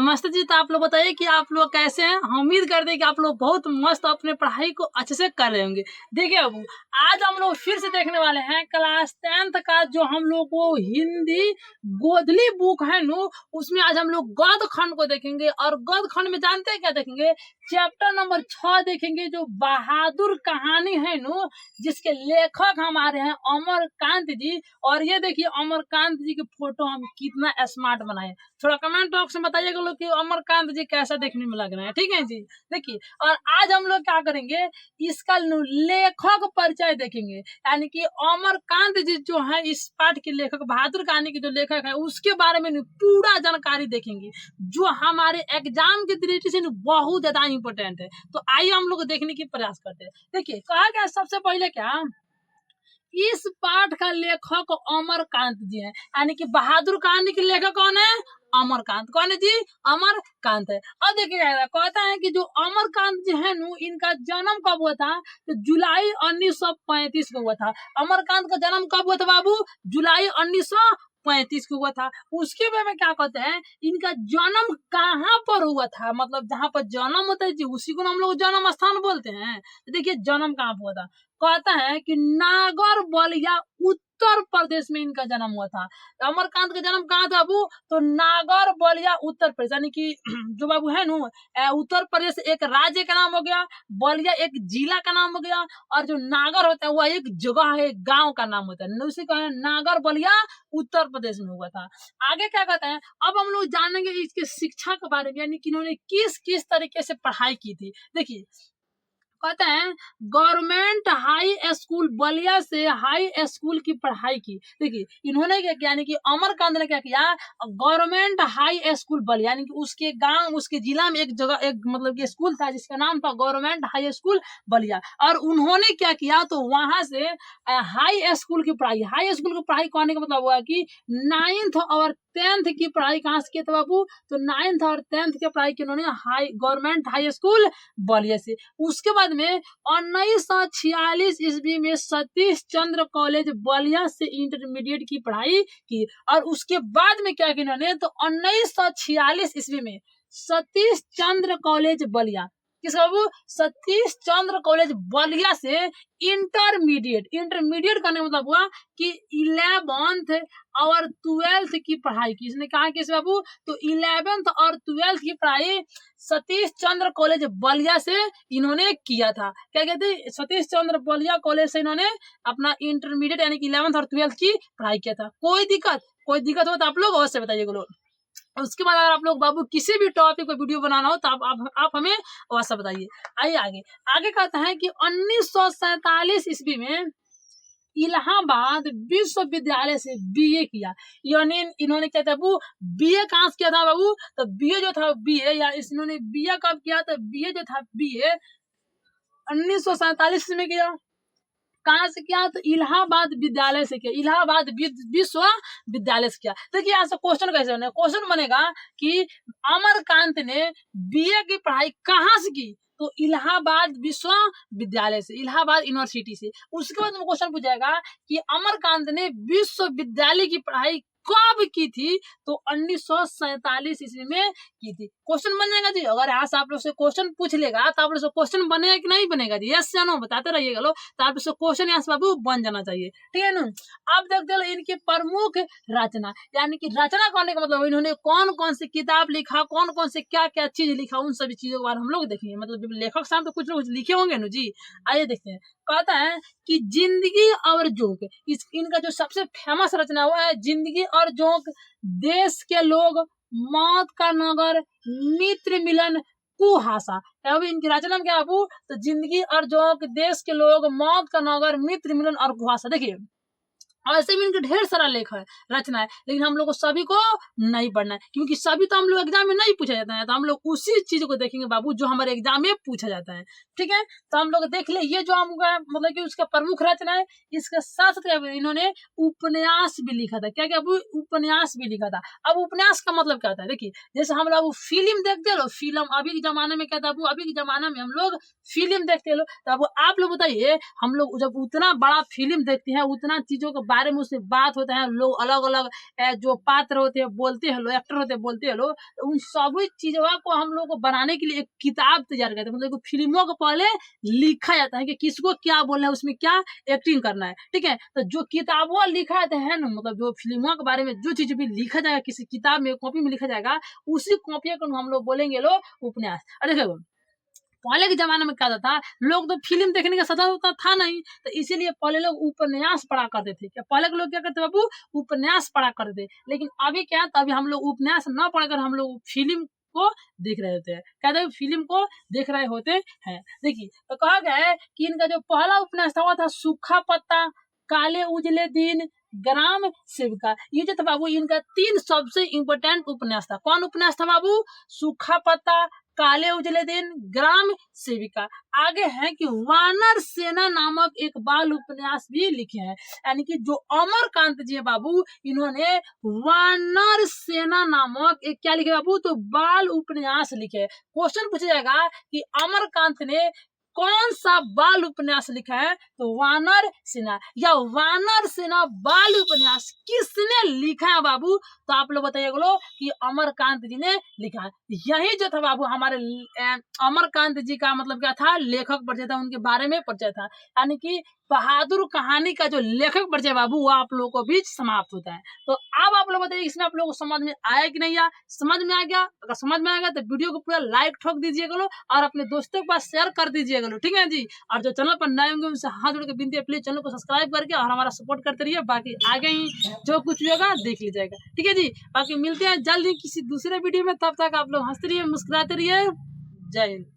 नमस्ते जी। तो आप लोग बताइए कि आप लोग कैसे हैं। हम उम्मीद करते हैं कि आप लोग बहुत मस्त अपने पढ़ाई को अच्छे से कर रहे होंगे। देखिए अब आज हम लोग फिर से देखने वाले हैं क्लास 10th का जो हम लोग को हिंदी गोधली बुक है नु, उसमें आज हम लोग गद्य खंड को देखेंगे। और गद्य खंड में जानते हैं क्या देखेंगे, चैप्टर नंबर 6 देखेंगे जो बहादुर कहानी है नु, जिसके लेखक हमारे हैं अमरकांत जी। और ये देखिए अमरकांत जी की फोटो हम कितना स्मार्ट बनाए। थोड़ा कमेंट बॉक्स में बताइएगा लोग कि अमरकांत जी कैसा देखने में लग रहे हैं। ठीक है जी। देखिए और आज हम लोग क्या करेंगे, इसका लेखक परिचय देखेंगे। यानी कि अमरकांत जी जो है इस पाठ के लेखक, बहादुर कहानी के जो लेखक है उसके बारे में पूरा जानकारी देखेंगे, जो हमारे एग्जाम की दृष्टि से बहुत ज्यादा इंपॉर्टेंट है। तो आइए हम लोग देखने की प्रयास करते हैं। देखिए कहा गया सबसे पहले क्या, इस पाठ का लेखक अमरकांत जी हैं। यानी कि बहादुर कहानी के लेखक कौन है, अमरकांत। कौन है जी, अमरकांत है। अब देखिए कहता है कि जो अमरकांत जी है नु, इनका जन्म कब हुआ था, तो जुलाई 1935 को हुआ था। अमरकांत का जन्म कब हुआ था बाबू, जुलाई 1935 को हुआ था। उसके बारे में क्या कहते हैं, इनका जन्म कहाँ पर हुआ था, मतलब जहाँ पर जन्म होता है जी उसी को हम लोग जन्म स्थान बोलते हैं। तो देखिए जन्म कहाँ पर हुआ था, कहता है कि नागर बलिया उत्तर प्रदेश में इनका जन्म हुआ था। अमरकांत का जन्म कहाँ था बाबू, तो नागर बलिया उत्तर प्रदेश। यानी कि जो बाबू है नु, उत्तर प्रदेश एक राज्य का नाम हो गया, बलिया एक जिला का नाम हो गया, और जो नागर होता है वह एक जगह है, एक गांव का नाम होता है। उसी का नागर बलिया उत्तर प्रदेश में हुआ था। आगे क्या कहते हैं, अब हम लोग जानेंगे इसके शिक्षा के बारे में, यानी कि इन्होंने किस किस तरीके से पढ़ाई की थी। देखिए कहते हैं गवर्नमेंट हाई स्कूल बलिया से हाई स्कूल की पढ़ाई की। देखिए इन्होंने क्या किया, यानी कि अमरकांत ने क्या किया, गवर्नमेंट हाई स्कूल बलिया, यानी कि उसके गांव उसके जिला में एक जगह एक मतलब कि स्कूल था जिसका नाम था गवर्नमेंट हाई स्कूल बलिया। और उन्होंने क्या किया, तो वहां से हाई स्कूल की पढ़ाई, हाई स्कूल की पढ़ाई कहने का मतलब हुआ कि 9th और 10th की पढ़ाई कहाँ से किया था बाबू, तो 9th और 10th की पढ़ाई की उन्होंने high government high school Ballia से। उसके बाद में 1946 ईस्वी में सतीश चंद्र कॉलेज बलिया से इंटरमीडिएट की पढ़ाई की। और उसके बाद में क्या किया इन्होंने, तो 1946 ईस्वी में सतीश चंद्र कॉलेज बलिया, किस बाबू, सतीश चंद्र कॉलेज बलिया से इंटरमीडिएट करने का मतलब हुआ कि 11th और 12th की पढ़ाई की। इसने कहा किस बाबू, तो 11th और 12th की पढ़ाई सतीश चंद्र कॉलेज बलिया से इन्होंने किया था। क्या कहते हैं, सतीश चंद्र बलिया कॉलेज से इन्होंने अपना इंटरमीडिएट यानी कि 11th और 12th की पढ़ाई किया था। कोई दिक्कत हो तो आप लोग अवश्य बताइएगा लोग। उसके बाद अगर आप लोग बाबू किसी भी टॉपिक पर वीडियो बनाना हो तो आप हमें अवश्य बताइए। आइए आगे कहता है कि 1947 ईस्वी में इलाहाबाद विश्वविद्यालय से बीए किया। यानी इन्होंने क्या था बाबू, बीए कहाँ से किया था बाबू, तो बीए जो था बीए, या इन्होंने बीए कब किया, तो बीए जो था बीए 1947 में किया। कहाँ से किया, तो इलाहाबाद विद्यालय से किया, इलाहाबाद विश्वविद्यालय से किया। देखिए यहाँ से क्वेश्चन कैसे बनेगा, क्वेश्चन बनेगा कि अमरकांत ने बीए की पढ़ाई कहाँ से की, तो इलाहाबाद विश्वविद्यालय से, इलाहाबाद यूनिवर्सिटी से। उसके बाद में क्वेश्चन पूछेगा कि अमरकांत ने विश्वविद्यालय की पढ़ाई कब की थी, तो 1947 ईस्वी में की थी। क्वेश्चन बन जाएगा जी। अगर यहाँ से आप लोग से क्वेश्चन पूछ लेगा तो आप लोग से क्वेश्चन बनेगा कि नहीं बनेगा जी, यस या नो बताते रहिएगा लोग। तो आप लोग से क्वेश्चन यहाँ से बाबू बन जाना चाहिए, ठीक है ना। अब देखते हैं इनकी प्रमुख रचना, यानी कि रचना करने का मतलब इन्होंने कौन कौन सी किताब लिखा, कौन कौन से क्या क्या चीज लिखा, उन सभी चीजों के बारे में हम लोग देखेंगे। मतलब लेखक साहब तो कुछ ना कुछ लिखे होंगे ना जी। आइए देखते हैं। कहता है कि जिंदगी और जोक, इनका जो सबसे फेमस रचना हुआ है जिंदगी और जोक, देश के लोग, मौत का नगर, मित्र मिलन, कुहासा। अभी इनकी रचना में क्या बाबू, तो जिंदगी और जोक, देश के लोग, मौत का नगर, मित्र मिलन और कुहासा। देखिए ऐसे भी इनके ढेर सारा लेख है, रचना है, लेकिन हम लोग को सभी को नहीं पढ़ना है, क्योंकि सभी तो हम लोग एग्जाम में नहीं पूछा जाता है। तो हम लोग उसी चीज को देखेंगे बाबू जो हमारे एग्जाम में पूछा जाता है, ठीक है। तो हम लोग देख ले, ये जो हम मतलब कि उसका प्रमुख रचना है। इसके साथ साथ इन्होंने उपन्यास भी लिखा था। क्या क्या उपन्यास भी लिखा था। अब उपन्यास का मतलब क्या होता है, देखिए जैसे हम लोग फिल्म देखते हैं, फिल्म अभी के जमाने में क्या था, अभी के जमाने में हम लोग फिल्म देखते हैं। तो अब आप लोग बताइए, हम लोग जब उतना बड़ा फिल्म देखते हैं, उतना चीजों के बारे में उसमें बात होता है, लोग अलग अलग जो पात्र होते हैं बोलते हैं लोग, एक्टर होते हैं बोलते हैं लोग, तो उन सभी चीजों को हम लोग को बनाने के लिए एक किताब तैयार करते हैं। मतलब फिल्मों को पहले लिखा जाता है कि किसको क्या बोलना है, उसमें क्या एक्टिंग करना है, ठीक है। तो जो किताबों लिखा जाता है ना, मतलब जो फिल्मों के बारे में जो चीज भी लिखा जाएगा किसी किताब में, कॉपी में लिखा जाएगा, उसी कॉपी को हम लोग बोलेंगे लोग उपन्यास। अरे देखो पहले के जमाने में क्या होता था, लोग तो फिल्म देखने का साधन उतना था नहीं, तो इसीलिए पहले लोग उपन्यास पढ़ा करते थे। क्या पहले के लोग क्या करते बाबू, उपन्यास पढ़ा करते थे। लेकिन अभी क्या, तो अभी हम लोग उपन्यास न पढ़कर हम लोग फिल्म को देख रहे होते हैं, कहते हैं फिल्म को देख रहे होते हैं। देखिए तो कहा गया है कि इनका जो पहला उपन्यास था वो था सूखा पत्ता, काले उजले दिन, ग्राम सेविका। ये जो था बाबू इनका 3 सबसे इंपोर्टेंट उपन्यास था। कौन उपन्यास था बाबू, सूखा पत्ता, काले उजले दिन, ग्राम सेविका। आगे है कि वानर सेना नामक एक बाल उपन्यास भी लिखे हैं, यानी कि जो अमरकांत जी है बाबू, इन्होंने वानर सेना नामक एक क्या लिखे बाबू, तो बाल उपन्यास लिखे। क्वेश्चन पूछा जाएगा कि अमरकांत ने कौन सा बाल उपन्यास लिखा है, तो वानर सेना, या वानर सेना बाल उपन्यास किसने लिखा है बाबू, तो आप लोग बताइए बोलो कि अमरकांत जी ने लिखा है। यही जो था बाबू हमारे अमरकांत जी का मतलब क्या था, लेखक परिचय था, उनके बारे में परिचय था। यानी कि बहादुर कहानी का जो लेखक परिचय बाबू वो आप लोगों को भी समाप्त होता है। तो अब आप लोग बताइए इसमें आप लोगों को समझ में आया कि नहीं आया। समझ में आ गया, अगर समझ में आएगा तो वीडियो को पूरा लाइक ठोक दीजिएगा लो, और अपने दोस्तों के पास शेयर कर दीजिएगा लो, ठीक है जी। और जो चैनल पर नए होंगे उनसे हाथ जोड़ के विनती है, प्लीज चैनल को सब्सक्राइब करके और हमारा सपोर्ट करते रहिए। बाकी आगे ही जो कुछ भी होगा देख लीजिएगा, ठीक है जी। बाकी मिलते हैं जल्द ही किसी दूसरे वीडियो में, तब तक आप लोग हंसते रहिए, मुस्कुराते रहिए। जय हिंद।